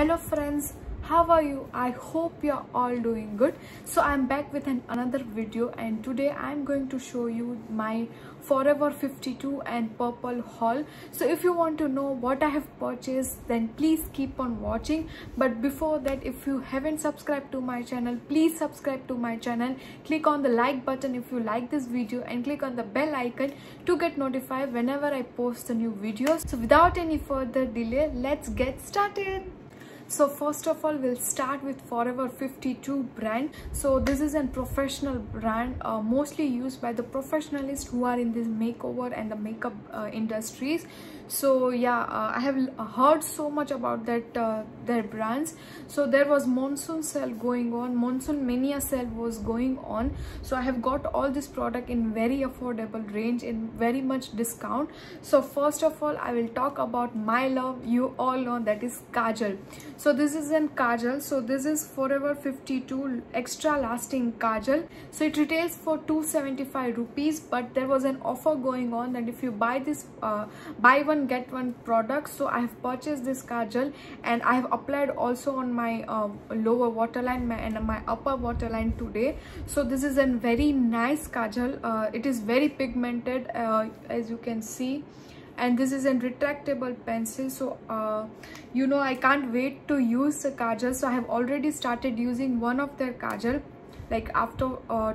Hello friends, how are you? I hope you're all doing good. So I'm back with another video, and today I'm going to show you my Forever 52 and purple haul. So if you want to know what I have purchased, then please keep on watching. But before that, if you haven't subscribed to my channel, please subscribe to my channel. Click on the like button if you like this video, and click on the bell icon to get notified whenever I post the new videos. So without any further delay, let's get started. So first of all, we'll start with Forever 52 brand. So this is a professional brand, mostly used by the professionals who are in this makeover and the makeup industries. So yeah, I have heard so much about that their brands. So there was monsoon sale going on, monsoon mania sale was going on. So I have got all this product in very affordable range, in very much discount. So first of all, I will talk about my love. You all know that is Kajal. So this is an Kajal. So this is Forever 52 extra lasting Kajal. So it retails for 275 rupees, but there was an offer going on that if you buy this buy one get one product. So I have purchased this Kajal, and I have applied also on my lower waterline and my upper waterline today. So this is a very nice Kajal. It is very pigmented, as you can see. And this is a retractable pencil. So you know, I can't wait to use the Kajal. So I have already started using one of their Kajal, like after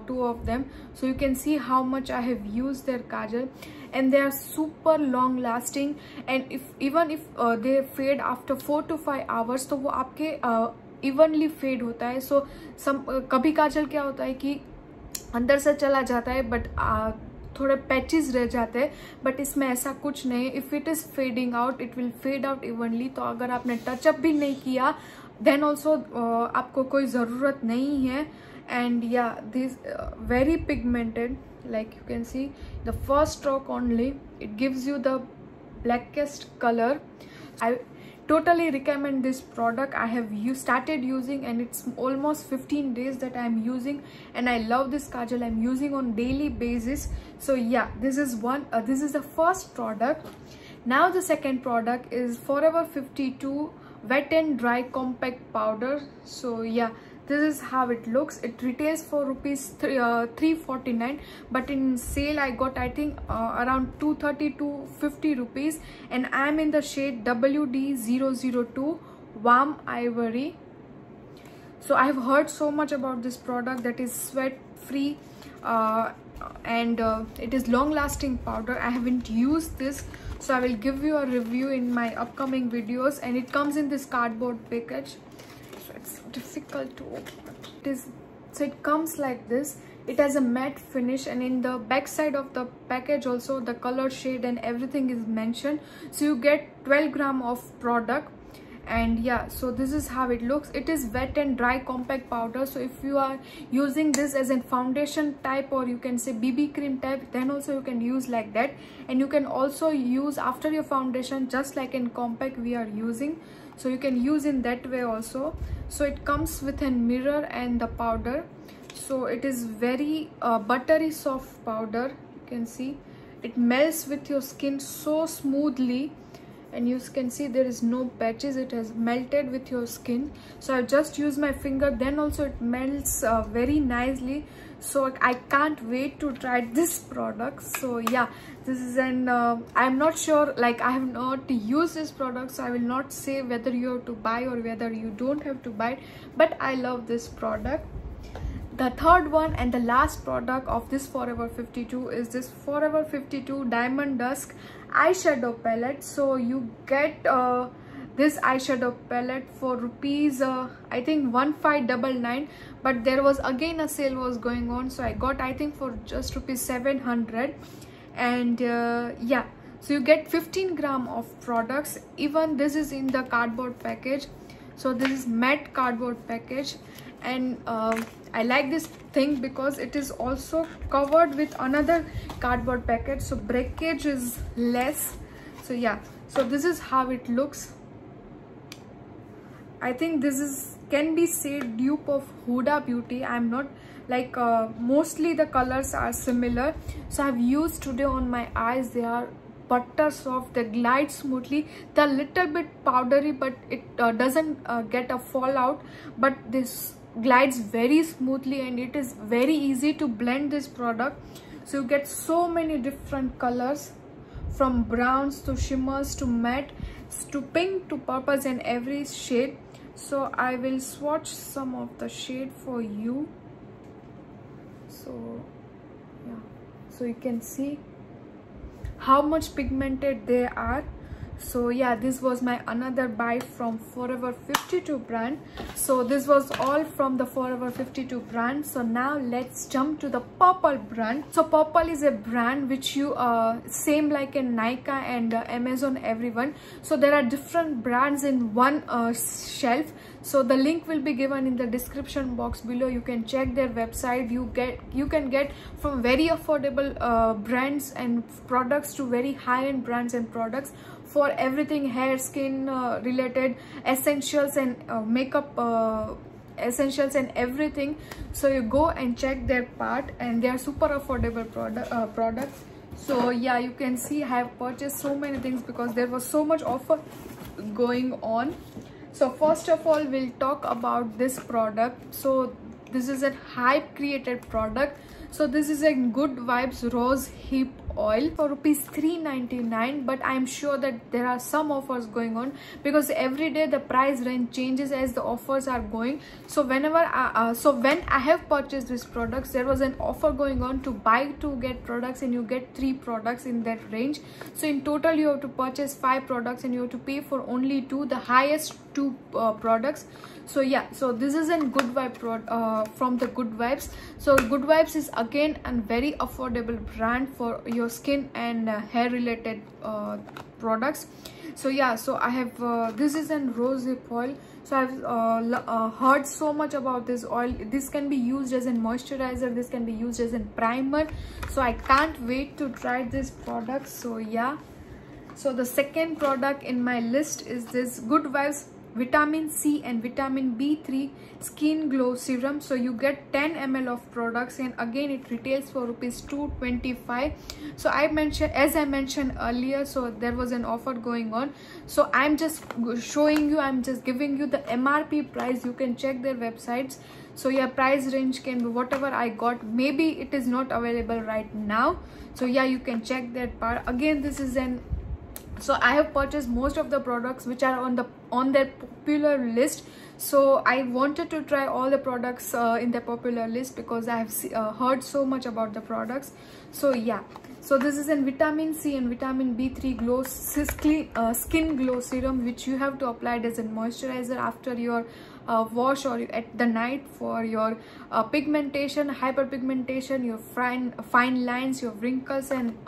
two of them. So you can see how much I have used their Kajal, and they are super long lasting. And even if they fade after 4 to 5 hours, तो वो आपके evenly fade होता है. So कभी काजल क्या होता है कि अंदर से चला जाता है, बट थोड़े पैचेस रह जाते हैं. बट इसमें ऐसा कुछ नहीं. If it is fading out, it will fade out evenly. तो अगर आपने टचअप भी नहीं किया, देन ऑल्सो आपको कोई ज़रूरत नहीं है. एंड या this very pigmented, like you can see the first stroke only, it gives you the blackest color. I totally recommend this product. I have started using, and it's almost 15 days that I'm using, and I love this Kajal. I'm using on daily basis. So yeah, this is one this is the first product. Now the second product is Forever 52 wet and dry compact powder. So yeah, this is how it looks. It retails for rupees 349, but in sale I got, I think, around 230 to 50 rupees, and I'm in the shade WD002 warm ivory. So I have heard so much about this product, that is sweat free, and it is long lasting powder. I haven't used this, so I will give you a review in my upcoming videos. And it comes in this cardboard package. It's difficult to open. So it comes like this. It has a matte finish, and in the back side of the package also the color shade and everything is mentioned. So you get 12 gram of product. And yeah, so this is how it looks. It is wet and dry compact powder. So if you are using this as a foundation type, or you can say BB cream type, then also you can use like that. And you can also use after your foundation, just like in compact we are using. So you can use in that way also. So it comes with a mirror and the powder. So it is very buttery soft powder. You can see it melts with your skin so smoothly, and you can see there is no patches. It has melted with your skin. So I just use my finger, then also it melts very nicely. So I can't wait to try this product. So yeah, this is an I'm not sure, like I have not used this product, so I will not say whether you have to buy or whether you don't have to buy it, but I love this product. The third one and the last product of this Forever 52 is this Forever 52 Diamond Dusk eyeshadow palette. So you get this eyeshadow palette for rupees I think 1599, but there was again a sale was going on, so I got, I think, for just rupees 700. And yeah, so you get 15 gram of products. Even this is in the cardboard package. So this is matte cardboard package, and I like this thing because it is also covered with another cardboard package, so breakage is less. So yeah, so this is how it looks. I think this is can be said dupe of Huda Beauty. I'm not like mostly the colors are similar. So I've used today on my eyes. They are butter soft, they glide smoothly. They're little bit powdery, but it doesn't get a fallout, but this glides very smoothly, and it is very easy to blend this product. So you get so many different colors, from browns to shimmers to matte to pink to purples, and every shade. So I will swatch some of the shade for you. So yeah, so you can see how much pigmented they are. So yeah, this was my another buy from Forever 52 brand. So this was all from the Forever 52 brand. So now let's jump to the Purple brand. So Purple is a brand which you same like in Nykaa and Amazon, everyone. So there are different brands in one shelf. So the link will be given in the description box below. You can check their website. You can get from very affordable brands and products to very high-end brands and products for everything hair, skin related essentials and makeup essentials and everything. So you go and check their part, and they are super affordable products. So yeah, you can see I have purchased so many things because there was so much offer going on. So first of all, we'll talk about this product. So this is a hype created product. So this is a Good Vibes Rose Hip Oil for rupees 399, but I'm sure that there are some offers going on because every day the price range changes as the offers are going. So whenever when I have purchased these products, there was an offer going on to buy 2 get products and you get 3 products in that range. So in total you have to purchase 5 products and you have to pay for only 2, the highest 2 products. So yeah, so this is a Good Vibe from the Good Vibes. So Good Vibes is again a very affordable brand for your skin and hair related products. So yeah, so I have this is a rose hip oil. So I've heard so much about this oil. This can be used as a moisturizer, this can be used as a primer. So I can't wait to try this product. So yeah, so the second product in my list is this Good Vibes Vitamin C and Vitamin B3 Skin Glow Serum. So you get 10 ml of products, and again it retails for rupees 225. So as I mentioned earlier, so there was an offer going on. So I'm just showing you, I'm just giving you the MRP price. You can check their websites. So yeah, price range can be whatever I got. Maybe it is not available right now. So yeah, you can check that part. Again, this is an so I have purchased most of the products which are on their popular list. So I wanted to try all the products in the popular list because I have heard so much about the products. So yeah, so this is a Vitamin C and Vitamin B3 Glow Skin Glow Serum, which you have to apply it as a moisturizer after your wash or at the night for your pigmentation, hyperpigmentation, your fine lines, your wrinkles, and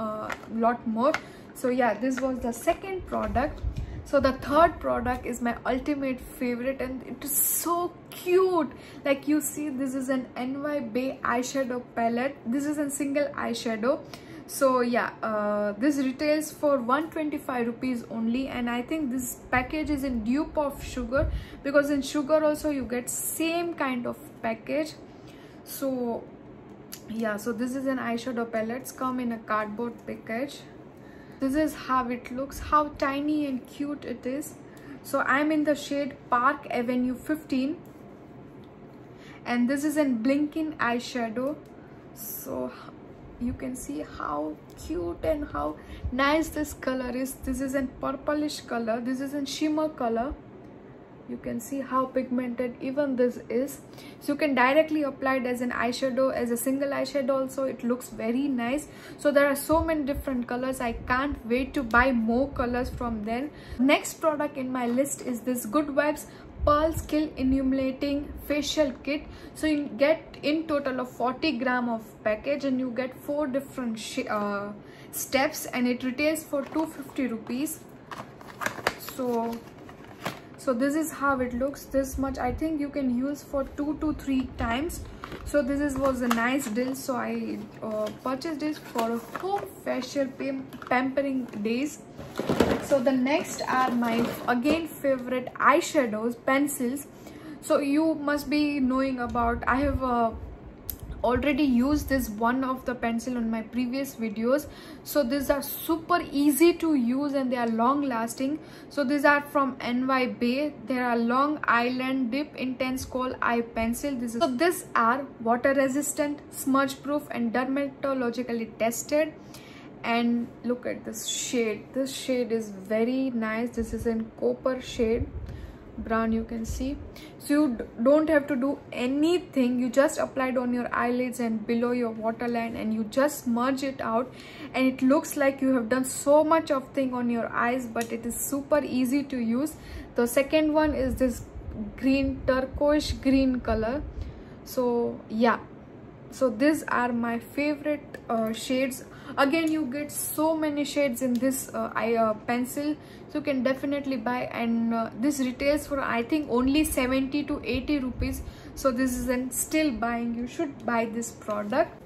lot more. So yeah, this was the second product. So the third product is my ultimate favorite, and it is so cute. Like you see, this is an NY Bay eyeshadow palette. This is a single eyeshadow. So yeah, this retails for 125 rupees only, and I think this package is in dupe of Sugar, because in Sugar also you get same kind of package. So yeah, so this is an eyeshadow palette, come in a cardboard package. This is how it looks, how tiny and cute it is. So I'm in the shade Park Avenue 15, and this is in Blinking eyeshadow. So you can see how cute and how nice this color is. This is in purplish color, this is in shimmer color. You can see how pigmented even this is. So you can directly apply it as an eyeshadow, as a single eyeshadow also. It looks very nice. So there are so many different colors. I can't wait to buy more colors from there. Next product in my list is this Good Vibes Pearl Skill Illuminating Facial Kit. So you get in total of 40 gram of package, and you get 4 different steps, and it retails for 250 rupees. So this is how it looks. This much I think you can use for 2 to 3 times. So this was a nice deal. So I purchased this for home facial pampering days. So the next are my again favorite eyeshadows, pencils. So you must be knowing about, I have already used this one of the pencil on my previous videos. So these are super easy to use and they are long lasting. So these are from NY Bay. They are Long Island Dip Intense Kohl Eye Pencil. So these are water resistant, smudge proof and dermatologically tested. And look at this shade. This shade is very nice. This is in copper shade brown, you can see. So you don't have to do anything. You just apply it on your eyelids and below your waterline, and you just smudge it out, and it looks like you have done so much of thing on your eyes, but it is super easy to use. The second one is this green, turquoise green color. So yeah, so these are my favorite shades. Again, you get so many shades in this pencil, so you can definitely buy. And this retails for I think only 70 to 80 rupees. So this is still buying. You should buy this product.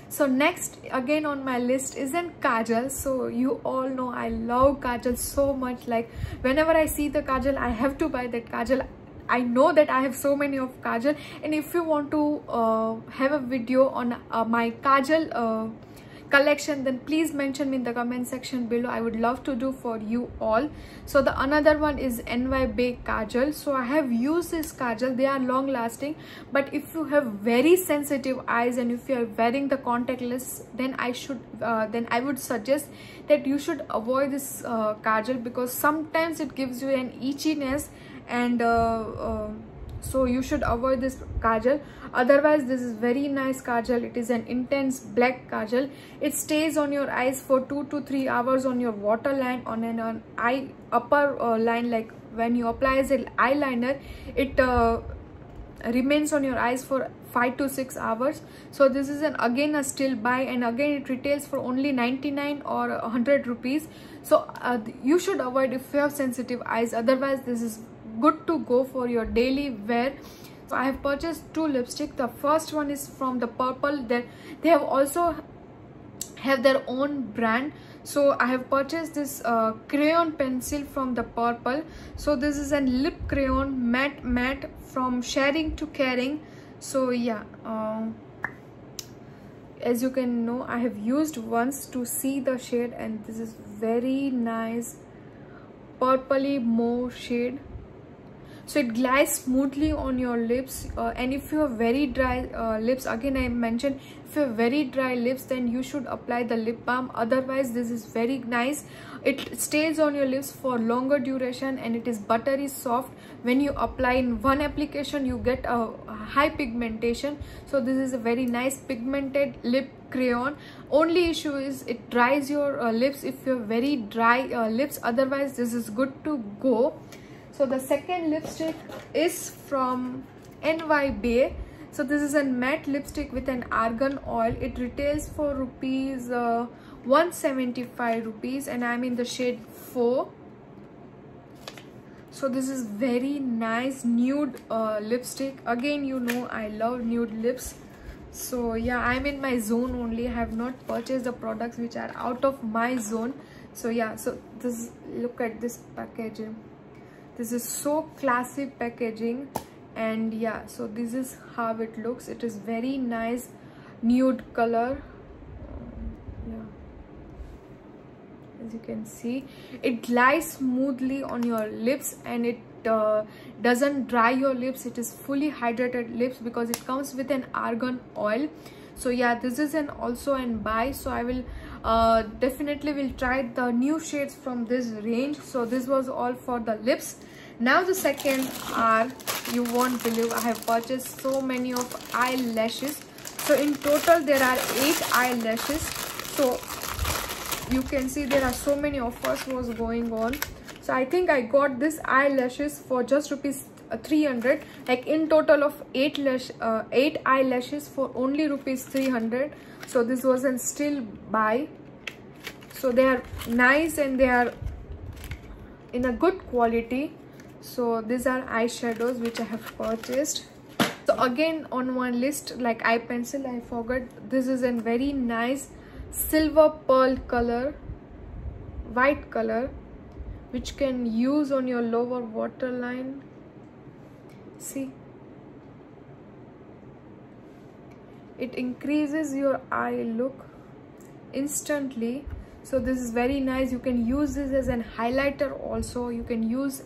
So next again on my list is an kajal. So you all know I love kajal so much. Like whenever I see the kajal, I have to buy that kajal. I know that I have so many of kajal, and if you want to have a video on my kajal collection, then please mention me in the comment section below. I would love to do for you all. So the another one is NY Bay kajal. So I have used this kajal. They are long lasting, but if you have very sensitive eyes and if you are wearing the contact lens, then I would suggest that you should avoid this kajal, because sometimes it gives you an itchiness, and so you should avoid this kajal. Otherwise, this is very nice kajal. It is an intense black kajal. It stays on your eyes for 2 to 3 hours on your waterline, on an eye upper line. Like when you apply as an eyeliner, it remains on your eyes for 5 to 6 hours. So this is again a still buy, and again it retails for only 99 or 100 rupees. So you should avoid if you have sensitive eyes. Otherwise, this is good to go for your daily wear. So I have purchased 2 lipstick. The first one is from the Purple. They have also have their own brand. So I have purchased this crayon pencil from the Purple. So this is a lip crayon matte from Sharing to Caring. So yeah, as you can know, I have used once to see the shade, and this is very nice purpley mauve shade. So it glides smoothly on your lips, and if you have very dry lips, again I mentioned, if you have very dry lips, then you should apply the lip balm. Otherwise, this is very nice. It stays on your lips for longer duration, and it is buttery soft. When you apply in one application, you get a high pigmentation. So this is a very nice pigmented lip crayon. Only issue is it dries your lips if you have very dry lips. Otherwise, this is good to go. So the second lipstick is from NY Bay. So this is a matte lipstick with an argan oil. It retails for rupees 175 rupees, and I'm in the shade 4. So this is very nice nude lipstick. Again, you know I love nude lips. So yeah, I'm in my zone only. I have not purchased the products which are out of my zone. So yeah, so this, look at this packaging. This is so classy packaging, and yeah, so this is how it looks. It is very nice nude color. Yeah, as you can see, it glides smoothly on your lips, and it doesn't dry your lips. It is fully hydrated lips because it comes with an argan oil. So yeah, this is also an buy. So I will definitely will try the new shades from this range. So this was all for the lips. Now the second are, you won't believe, I have purchased so many of eyelashes. So in total there are 8 eyelashes. So you can see there are so many offers was going on. So I think I got this eyelashes for just rupees 300. Like in total of 8 eyelashes for only rupees 300. So this was a still buy. So they are nice and they are in a good quality. So these are eyeshadows which I have purchased. So again on one list, like eye pencil, I forgot, this is a very nice silver pearl color, white color, which can use on your lower waterline. See, it increases your eye look instantly. So this is very nice. You can use this as an highlighter also. You can use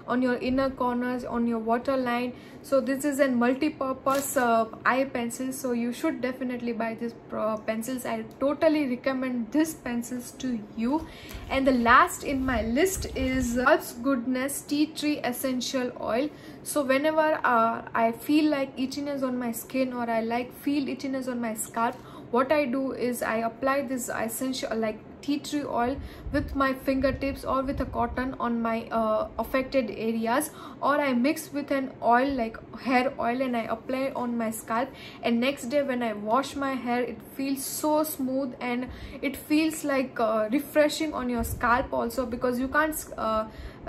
on your inner corners, on your waterline. So this is a multi-purpose eye pencil, so you should definitely buy this pencils. I totally recommend this pencils to you. And the last in my list is Earth's Goodness Tea Tree Essential Oil. So whenever I feel like itchiness on my skin, or I feel itchiness on my scalp, what I do is I apply this essential like tea tree oil with my fingertips or with a cotton on my affected areas, or I mix with an oil like hair oil and I apply on my scalp, and next day when I wash my hair, it feels so smooth and it feels like refreshing on your scalp also, because you can't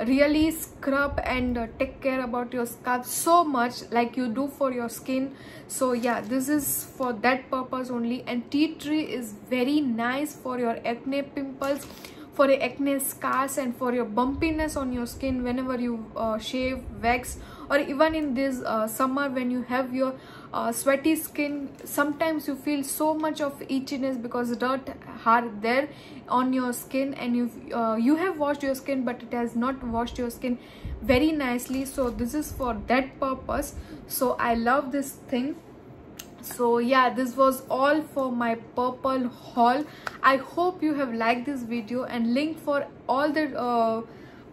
really scrub and take care about your scalp so much like you do for your skin. So yeah, this is for that purpose only. And tea tree is very nice for your acne pimples, for your acne scars, and for your bumpiness on your skin whenever you shave, wax, or even in this summer when you have your sweaty skin. Sometimes you feel so much of itchiness because dirt are there on your skin, and you have washed your skin but it has not washed your skin very nicely. So this is for that purpose. So I love this thing. So yeah, this was all for my purple haul. I hope you have liked this video, and link for all the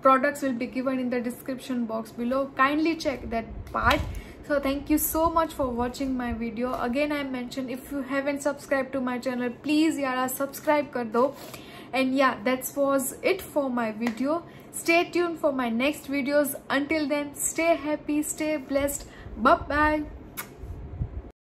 products will be given in the description box below. Kindly check that part. So thank you so much for watching my video. Again I mentioned, if you haven't subscribed to my channel, please yara subscribe kar do. And yeah, that was it for my video. Stay tuned for my next videos. Until then, stay happy, stay blessed. Bye bye.